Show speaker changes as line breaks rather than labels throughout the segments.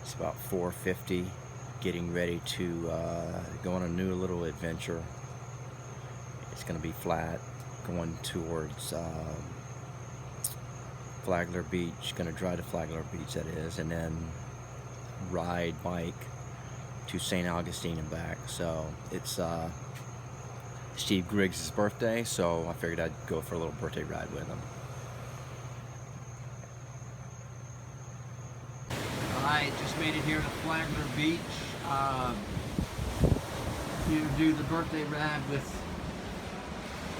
It's about 4:50, getting ready to go on a new little adventure. It's going to be flat, going towards Flagler Beach, going to drive to Flagler Beach, that is, and then ride bike to St. Augustine and back. So it's Steve Griggs' birthday, so I figured I'd go for a little birthday ride with him.
Alright, just made it here to Flagler Beach. Here to do the birthday ride with,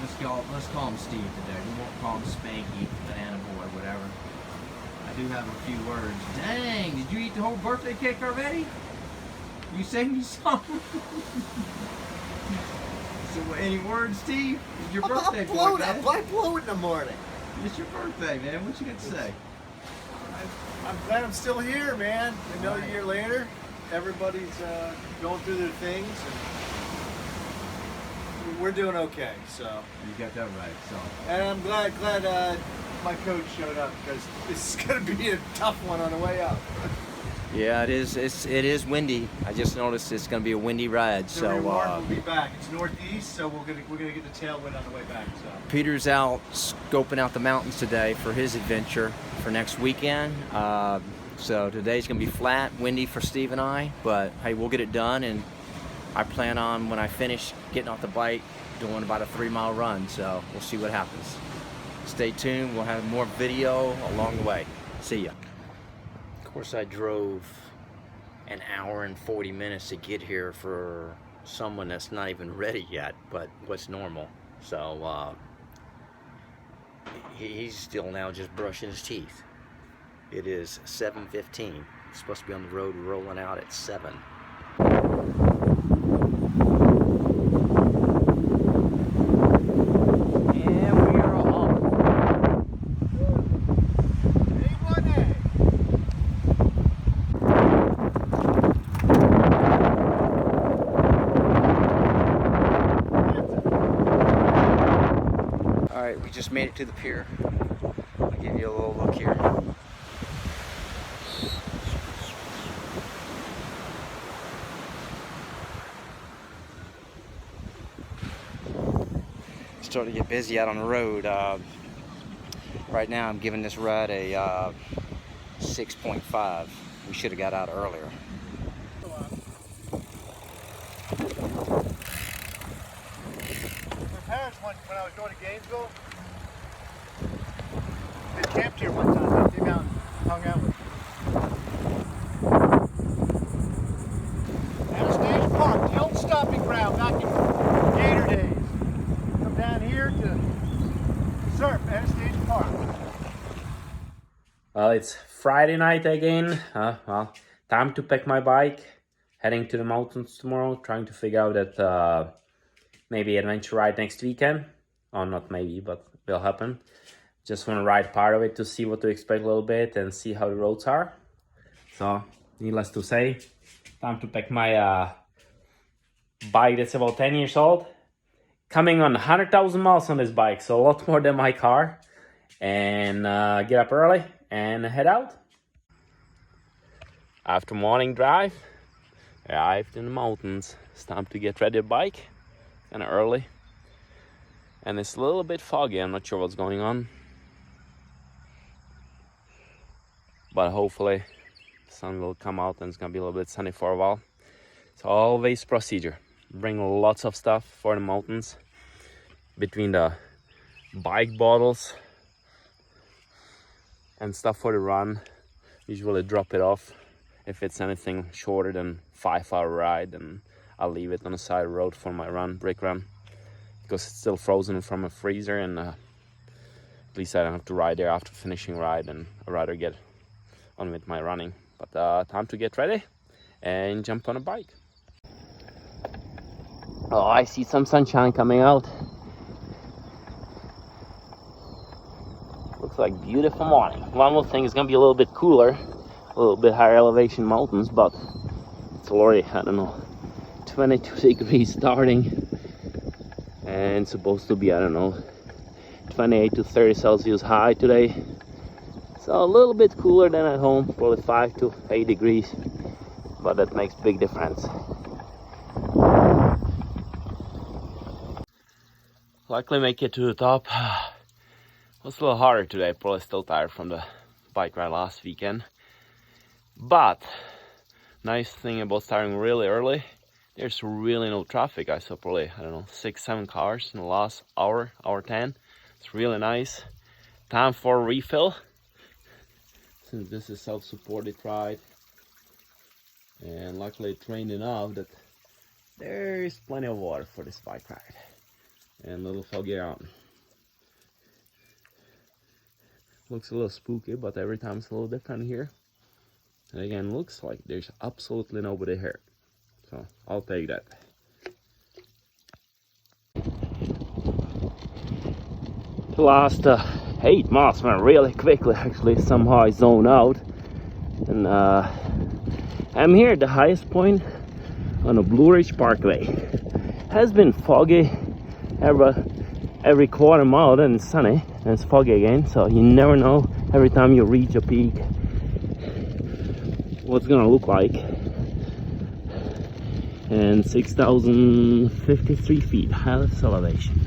let's call him Steve today. We won't call him Spanky, Banana Boy, whatever. I do have a few words. Dang, did you eat the whole birthday cake already? You saved me some? So any words, Steve? It's your birthday boy, man.
Why blow it in the morning?
It's your birthday, man. What you got to say?
I'm glad I'm still here, man. Another year later, everybody's going through their things, and we're doing okay. So
you got that right. So,
and I'm glad my coach showed up, because this is going to be a tough one on the way up.
Yeah, it is. It is windy. I just noticed it's going to be a windy ride.
The reward will be back. It's northeast, so we're gonna get the tailwind on the way back. So
Peter's out scoping out the mountains today for his adventure for next weekend. So today's going to be flat, windy for Steve and I, but hey, we'll get it done. And I plan on, when I finish getting off the bike, doing about a 3-mile run. So we'll see what happens. Stay tuned. We'll have more video along the way. See ya. Of course, I drove an hour and 40 minutes to get here for someone that's not even ready yet, but what's normal. So he's still now just brushing his teeth. It is 7:15. He's supposed to be on the road rolling out at 7. We just made it to the pier. I'll give you a little look here. Starting to get busy out on the road. Right now I'm giving this ride a 6.5. We should have got out earlier.
My parents, when I was going to Gainesville, they camped here one time. They came out and hung out with me. Anastasia Park, the old stomping ground back in Gator days. Come down here to surf, Anastasia Park.
Well, it's Friday night again. Well, time to pack my bike. Heading to the mountains tomorrow. Trying to figure out that maybe adventure ride next weekend. Or not maybe, but will happen. Just want to ride part of it to see what to expect a little bit and see how the roads are. So, needless to say, time to pack my bike that's about 10 years old. Coming on 100,000 miles on this bike, so a lot more than my car. And get up early and head out. After morning drive, arrived in the mountains. It's time to get ready to bike. Kind of early. And it's a little bit foggy. I'm not sure what's going on. But hopefully the sun will come out and it's gonna be a little bit sunny for a while. It's always procedure. Bring lots of stuff for the mountains. Between the bike bottles and stuff for the run, usually drop it off. If it's anything shorter than 5-hour ride, then I'll leave it on the side of the road for my run, break run. Because it's still frozen from a freezer, and at least I don't have to ride there after finishing ride, and I'd rather get on with my running. But time to get ready and jump on a bike. Oh, I see some sunshine coming out. Looks like beautiful morning. One more thing, it's gonna be a little bit cooler, a little bit higher elevation mountains, but it's already, I don't know, 22 degrees starting. And supposed to be, I don't know, 28 to 30 Celsius high today. So a little bit cooler than at home, probably 5 to 8 degrees. but that makes big difference. Luckily make it to the top. It was a little harder today, probably still tired from the bike ride last weekend. But nice thing about starting really early, there's really no traffic. I saw probably, I don't know, 6-7 cars in the last hour 10. It's really nice. Time for a refill, since this is self-supported ride. And luckily it rained enough that there is plenty of water for this bike ride. And a little foggy out. Looks a little spooky, but every time it's a little different here. And again, looks like there's absolutely nobody here. So I'll take that. The last 8 miles went really quickly, actually. Somehow I zoned out. And I'm here at the highest point on the Blue Ridge Parkway. Has been foggy every quarter mile, then it's sunny and it's foggy again, so you never know every time you reach a peak what's gonna look like. And 6,053 feet highest elevation.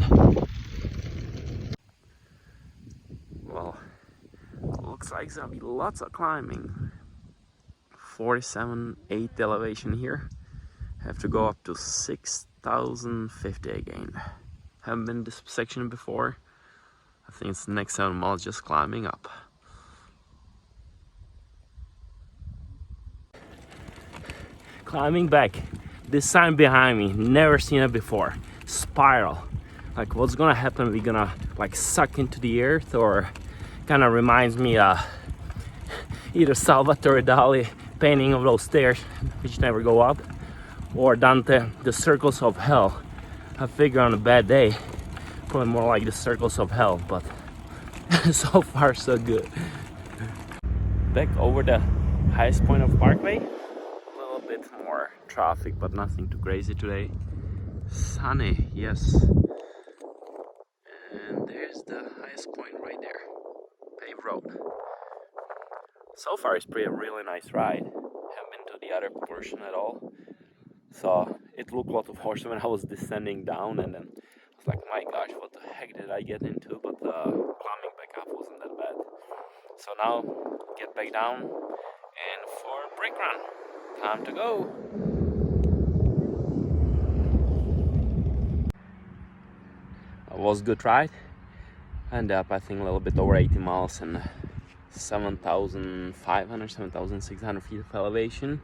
Well, looks like there's gonna be lots of climbing. 47.8 elevation here. Have to go up to 6,050 again. Haven't been this section before. I think it's the next 7 miles just climbing up. Climbing back. This sign behind me, never seen it before. Spiral. Like what's gonna happen? We're gonna like suck into the earth, or kind of reminds me either Salvatore Dali painting of those stairs which never go up, or Dante, the circles of hell. I figure on a bad day, probably more like the circles of hell, but so far so good. Back over the highest point of Parkway. A little bit more traffic, but nothing too crazy today. Sunny, yes. And there's the highest point right there. Paved road. So far it's a really nice ride. Haven't been to the other portion at all. So it looked a lot of horse when I was descending down, and then I was like, my gosh, what the heck did I get into? But climbing back up wasn't that bad. So now get back down and for a brake run. Time to go. It was a good ride. Ended up I think a little bit over 80 miles and 7,500, 7,600 feet of elevation.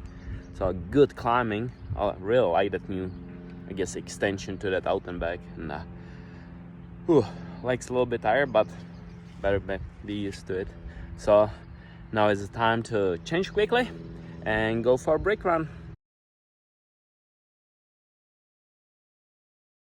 So good climbing. I really like that new, I guess, extension to that out and back. And legs a little bit tired, but better be used to it. So now is the time to change quickly and go for a brake run.